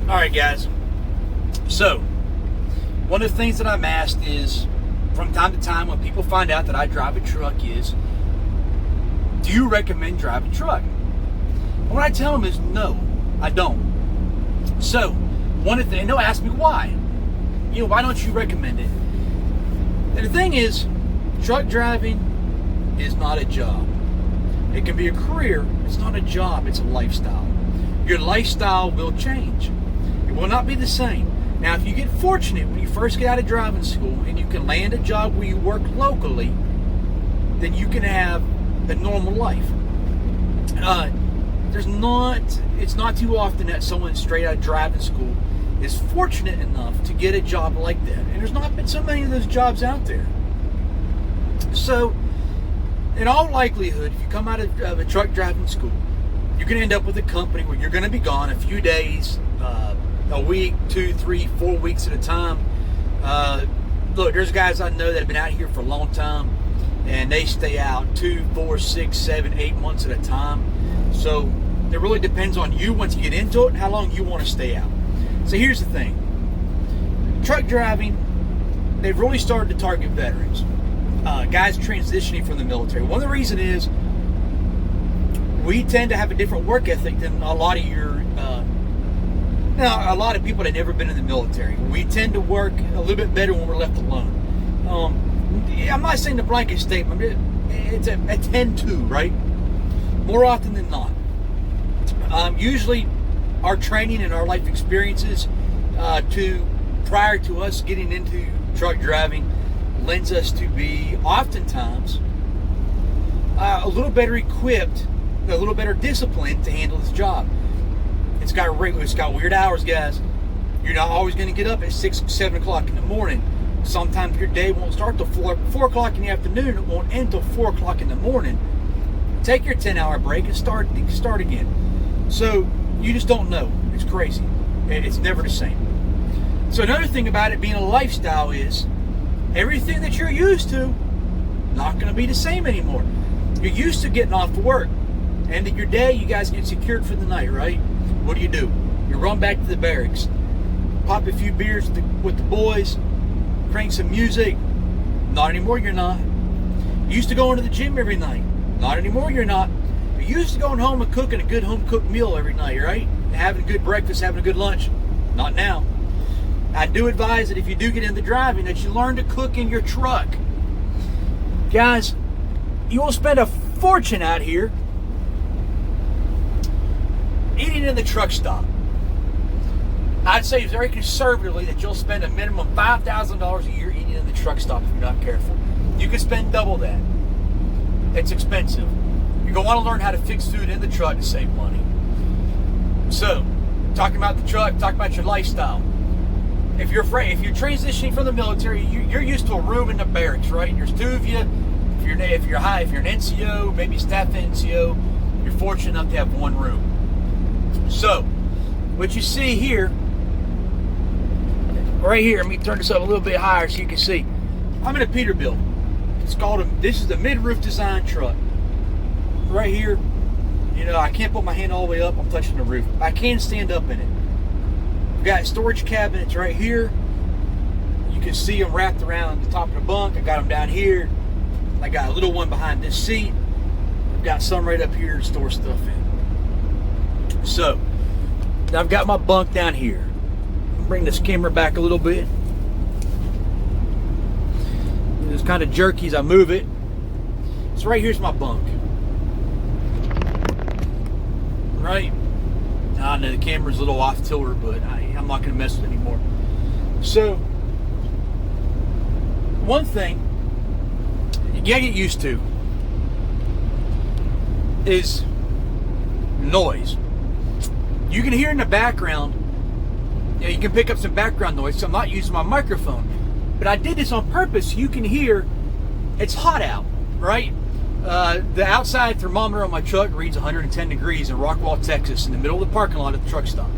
All right, guys. So, one of the things that I'm asked is, from time to time, when people find out that I drive a truck, is, do you recommend driving a truck? And what I tell them is, no, I don't. So, one of the things, they'll ask me why. Why don't you recommend it? And the thing is, truck driving is not a job. It can be a career. It's not a job. It's a lifestyle. Your lifestyle will change. It will not be the same. Now, if you get fortunate when you first get out of driving school and you can land a job where you work locally, then you can have a normal life. It's not too often that someone straight out of driving school is fortunate enough to get a job like that. And there's not been so many of those jobs out there. So, in all likelihood, if you come out of a truck driving school, you're going to end up with a company where you're going to be gone a few days, a week, 2, 3, 4 weeks at a time. Look, there's guys I know that have been out here for a long time, and they stay out 2, 4, 6, 7, 8 months at a time. So it really depends on you once you get into it and how long you want to stay out. So here's the thing. Truck driving, they've really started to target veterans. Guys transitioning from the military. One of the reasons is we tend to have a different work ethic than a lot of a lot of people that have never been in the military. We tend to work a little bit better when we're left alone. I'm not saying the blanket statement. It's a tend to, right? More often than not. Usually our training and our life experiences prior to us getting into truck driving lends us to be oftentimes a little better equipped, a little better disciplined to handle this job. It's got weird hours, guys. You're not always going to get up at 6, 7 o'clock in the morning. Sometimes your day won't start till 4 o'clock in the afternoon. It won't end till 4 o'clock in the morning. Take your 10-hour break and start again. So you just don't know. It's crazy. It's never the same. So another thing about it being a lifestyle is everything that you're used to not going to be the same anymore. You're used to getting off to work. End of your day, you guys get secured for the night, right? What do? You run back to the barracks, pop a few beers with the boys, crank some music. Not anymore, you're not. You used to go into the gym every night. Not anymore, you're not. You're used to going home and cooking a good home-cooked meal every night, right? And having a good breakfast, having a good lunch. Not now. I do advise that if you do get into driving, that you learn to cook in your truck. Guys, you will spend a fortune out here eating in the truck stop. I'd say very conservatively that you'll spend a minimum $5,000 a year eating in the truck stop if you're not careful. You could spend double that. It's expensive. You're going to want to learn how to fix food in the truck to save money. So, talking about the truck, talking about your lifestyle. If you're transitioning from the military, you're used to a room in the barracks, right? There's 2 of you. If you're an NCO, maybe staff NCO, you're fortunate enough to have 1 room. So, what you see here, right here, let me turn this up a little bit higher so you can see. I'm in a Peterbilt. This is the mid-roof design truck. Right here, I can't put my hand all the way up. I'm touching the roof. I can stand up in it. We've got storage cabinets right here. You can see them wrapped around the top of the bunk. I got them down here. I got a little one behind this seat. I've got some right up here to store stuff in. So, now I've got my bunk down here. Bring this camera back a little bit. It's kind of jerky as I move it. So right here's my bunk. Right? I know the camera's a little off tilter, but I'm not going to mess with it anymore. So, one thing you gotta get used to is noise. You can hear in the background, you can pick up some background noise, so I'm not using my microphone. But I did this on purpose. You can hear it's hot out, right? The outside thermometer on my truck reads 110 degrees in Rockwall, Texas, in the middle of the parking lot at the truck stop.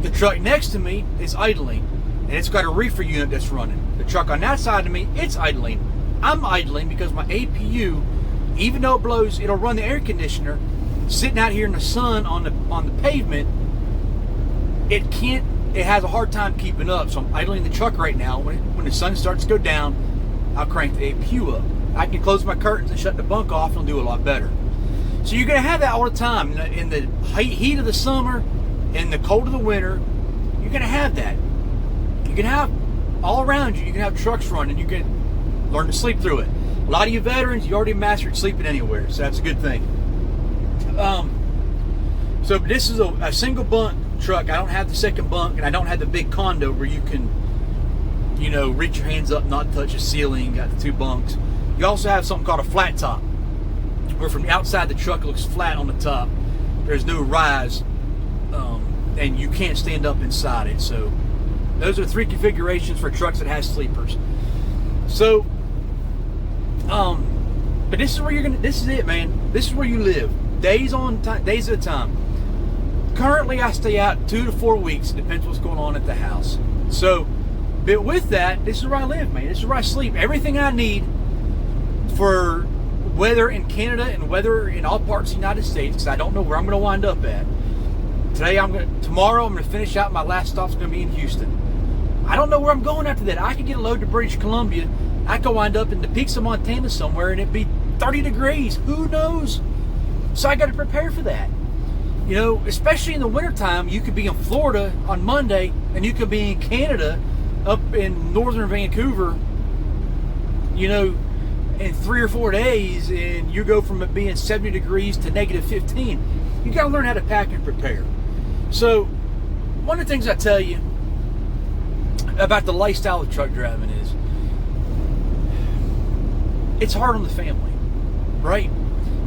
The truck next to me is idling, and it's got a reefer unit that's running. The truck on that side of me, it's idling. I'm idling because my APU, even though it blows, it'll run the air conditioner, sitting out here in the sun on the pavement, it has a hard time keeping up. So I'm idling the truck right now. When the sun starts to go down, I'll crank the APU up. I can close my curtains and shut the bunk off and it'll do a lot better. So you're going to have that all the time. In the heat of the summer, in the cold of the winter, you're going to have that. You can have all around you. You can have trucks running. You can learn to sleep through it. A lot of you veterans, you already mastered sleeping anywhere, so that's a good thing. So this is a single bunk truck. I don't have the second bunk, and I don't have the big condo where you can, reach your hands up, not touch the ceiling. Got the two bunks. You also have something called a flat top, where from the outside the truck looks flat on the top. There's no rise, and you can't stand up inside it. So those are three configurations for trucks that has sleepers. So, but this is where this is it, man. This is where you live. Days at a time. Currently, I stay out 2 to 4 weeks. It depends what's going on at the house. So, but with that, this is where I live, man. This is where I sleep. Everything I need for weather in Canada and weather in all parts of the United States, because I don't know where I'm going to wind up at. Tomorrow, I'm going to finish out. My last stop's going to be in Houston. I don't know where I'm going after that. I could get a load to British Columbia. I could wind up in the peaks of Montana somewhere, and it'd be 30 degrees. Who knows? So I got to prepare for that. Especially in the wintertime, you could be in Florida on Monday, and you could be in Canada up in northern Vancouver, in 3 or 4 days, and you go from it being 70 degrees to negative 15. You got to learn how to pack and prepare. So one of the things I tell you about the lifestyle of truck driving is it's hard on the family, right?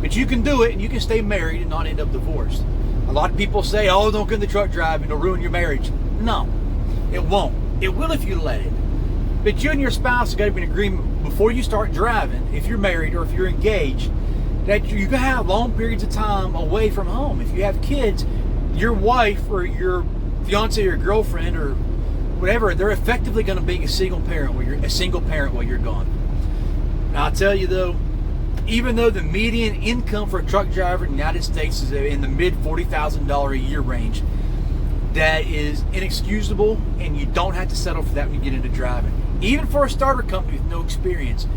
But you can do it, and you can stay married and not end up divorced. A lot of people say, oh, don't get in the truck driving, it'll ruin your marriage. No, it won't. It will if you let it. But you and your spouse have got to be in agreement before you start driving, if you're married or if you're engaged, that you can have long periods of time away from home. If you have kids, your wife or your fiance or girlfriend or whatever, they're effectively going to be a single parent while you're gone. Now, I'll tell you though, even though the median income for a truck driver in the United States is in the mid $40,000 a year range, that is inexcusable, and you don't have to settle for that when you get into driving. Even for a starter company with no experience,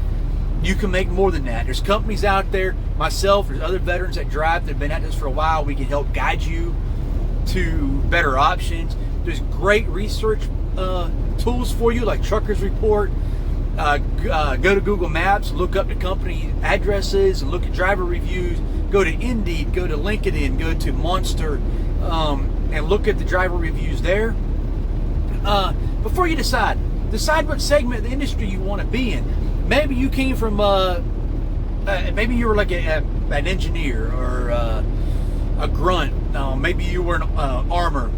you can make more than that. There's companies out there, myself, there's other veterans that drive that have been at this for a while. We can help guide you to better options. There's great research tools for you, like Truckers Report. Go to Google Maps, look up the company addresses, and look at driver reviews. Go to Indeed, go to LinkedIn, go to Monster, and look at the driver reviews there. Before you decide what segment of the industry you want to be in. Maybe you came from, maybe you were like an engineer or a grunt. Maybe you were an armor,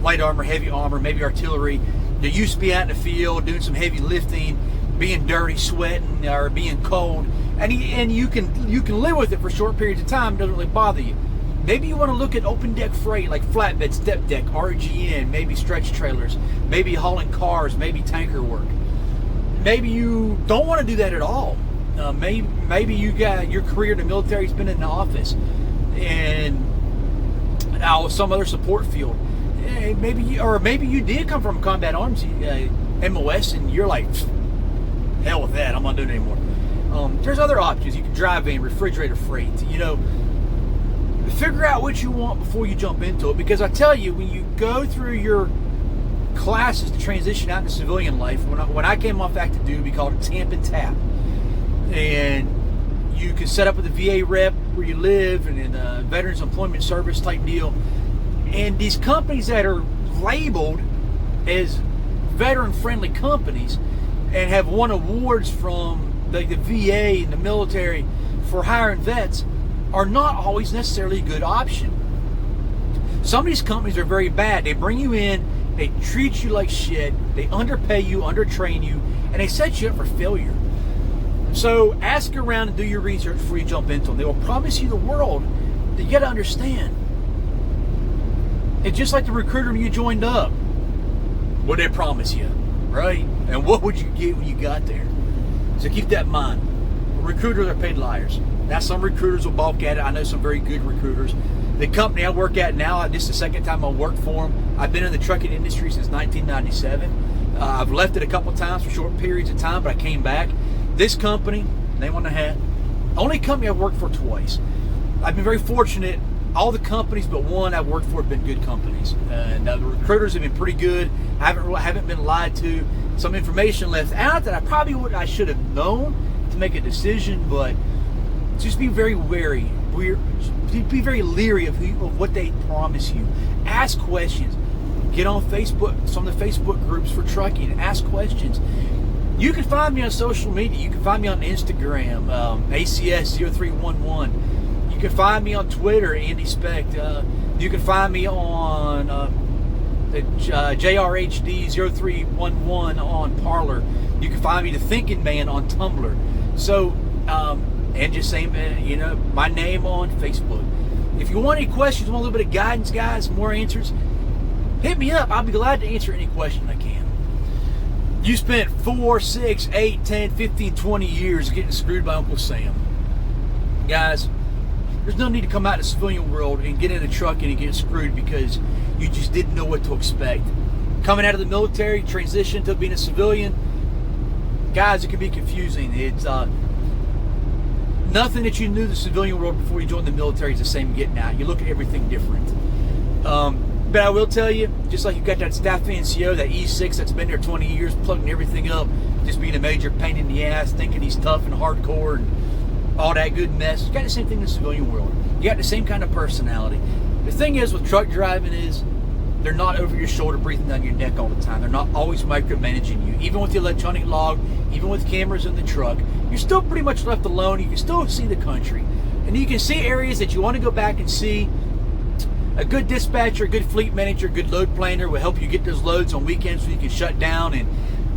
light armor, heavy armor, maybe artillery. You used to be out in the field doing some heavy lifting, being dirty, sweating, or being cold, and you can live with it for short periods of time. It doesn't really bother you. Maybe you want to look at open deck freight like flatbed, step deck, RGN, maybe stretch trailers, maybe hauling cars, maybe tanker work. Maybe you don't want to do that at all. Maybe you got your career in the military's been in the office and some other support field. Maybe you did come from combat arms, MOS, and you're like, hell with that, I'm not doing it anymore. There's other options. You can drive in refrigerator freight. Figure out what you want before you jump into it, because I tell you, when you go through your classes to transition out into civilian life, when I came off active duty, we called it TAMP and TAP, and you can set up with a VA rep where you live and in a Veterans Employment Service type deal. And these companies that are labeled as veteran-friendly companies and have won awards from the VA and the military for hiring vets are not always necessarily a good option. Some of these companies are very bad. They bring you in, they treat you like shit, they underpay you, undertrain you, and they set you up for failure. So ask around and do your research before you jump into them. They will promise you the world. You got to understand. It's just like the recruiter when you joined up. What did they promise you, right? And what would you get when you got there? So keep that in mind. Recruiters are paid liars. Now some recruiters will balk at it. I know some very good recruiters. The company I work at now, this is the second time I worked for them. I've been in the trucking industry since 1997. I've left it a couple times for short periods of time, but I came back. This company, name on the hat, only company I've worked for twice. I've been very fortunate. All the companies but one I've worked for have been good companies, and the recruiters have been pretty good. I haven't been lied to. Some information left out that I should have known to make a decision, but just be very wary. Be very leery of what they promise you. Ask questions. Get on Facebook, some of the Facebook groups for trucking. Ask questions. You can find me on social media. You can find me on Instagram, ACS0311. You can find me on Twitter, Andy Specht. You can find me on JRHD0311 on Parler. You can find me the Thinking Man on Tumblr. So, and just saying, my name on Facebook. If you want any questions, want a little bit of guidance, guys, more answers, hit me up. I'll be glad to answer any question I can. You spent 4, 6, 8, 10, 15, 20 years getting screwed by Uncle Sam. Guys, there's no need to come out in the civilian world and get in a truck and get screwed because you just didn't know what to expect. Coming out of the military, transition to being a civilian, guys, it can be confusing. It's nothing that you knew the civilian world before you joined the military is the same getting out. You look at everything different. But I will tell you, just like you got that staff NCO, that E6 that's been there 20 years, plugging everything up, just being a major pain in the ass, thinking he's tough and hardcore and all that good mess. You got the same thing in the civilian world. You got the same kind of personality. The thing is with truck driving is they're not over your shoulder breathing down your neck all the time. They're not always micromanaging you. Even with the electronic log, even with cameras in the truck, you're still pretty much left alone. You can still see the country. And you can see areas that you want to go back and see. A good dispatcher, a good fleet manager, a good load planner will help you get those loads on weekends so you can shut down and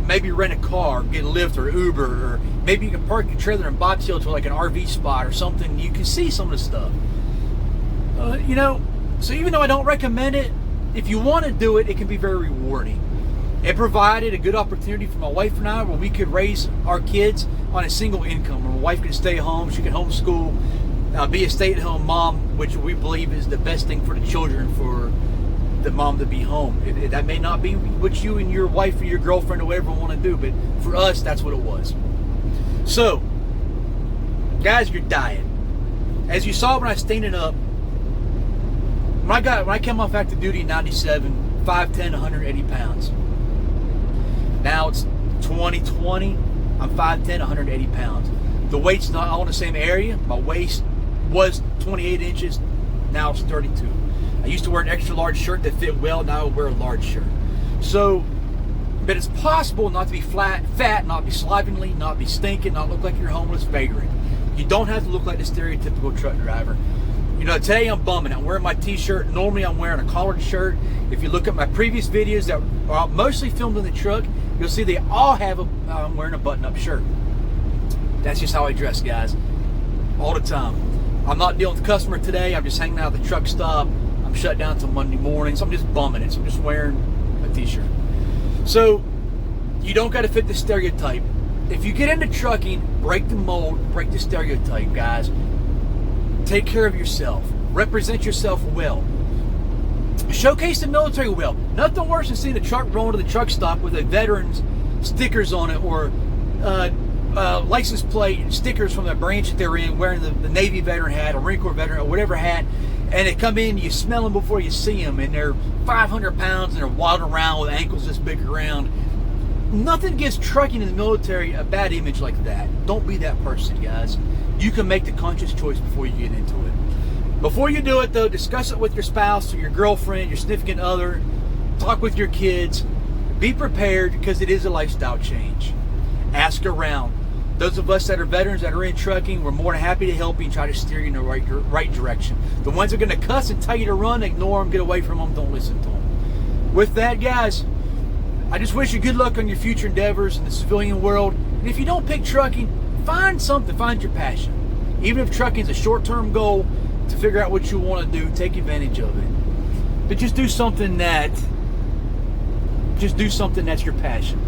maybe rent a car, get a Lyft or Uber, or maybe you can park your trailer and bobtail to like an RV spot or something. You can see some of the stuff. So even though I don't recommend it, if you want to do it, it can be very rewarding. It provided a good opportunity for my wife and I where we could raise our kids on a single income. Where my wife could stay home, she could homeschool, be a stay-at-home mom, which we believe is the best thing for the children, for the mom to be home. That may not be what you and your wife or your girlfriend or whatever want to do, but for us, that's what it was. So, guys, your diet. As you saw when I was standing up, when I came off active duty in 97, 5'10", 180 pounds. Now it's 2020, I'm 5'10", 180 pounds. The weight's not all in the same area. My waist was 28 inches, now it's 32. I used to wear an extra large shirt that fit well, now I wear a large shirt. So, but it's possible not to be fat, not be slovenly, not be stinking, not look like you're homeless vagrant. You don't have to look like the stereotypical truck driver. Today I'm bumming. I'm wearing my t-shirt. Normally I'm wearing a collared shirt. If you look at my previous videos that are mostly filmed in the truck, you'll see they all have I'm wearing a button-up shirt. That's just how I dress, guys, all the time. I'm not dealing with the customer today. I'm just hanging out at the truck stop. I'm shut down until Monday morning, so I'm just bumming it. So I'm just wearing a t-shirt. So you don't got to fit the stereotype. If you get into trucking, break the mold, break the stereotype, guys. Take care of yourself. Represent yourself well. Showcase the military well. Nothing worse than seeing a truck rolling to the truck stop with a veteran's stickers on it, or license plate and stickers from the branch that they're in, wearing the Navy veteran hat or Marine Corps veteran or whatever hat, and they come in, you smell them before you see them, and they're 500 pounds and they're waddling around with ankles this big around. Nothing gives trucking in the military a bad image like that. Don't be that person, guys. You can make the conscious choice before you get into it. Before you do it, though, discuss it with your spouse or your girlfriend, your significant other. Talk with your kids. Be prepared, because it is a lifestyle change. Ask around. Those of us that are veterans that are in trucking, we're more than happy to help you and try to steer you in the right direction. The ones that are going to cuss and tell you to run, ignore them, get away from them, don't listen to them. With that, guys, I just wish you good luck on your future endeavors in the civilian world. And if you don't pick trucking, find something, find your passion. Even if trucking is a short-term goal to figure out what you want to do, take advantage of it. But just do something that's your passion.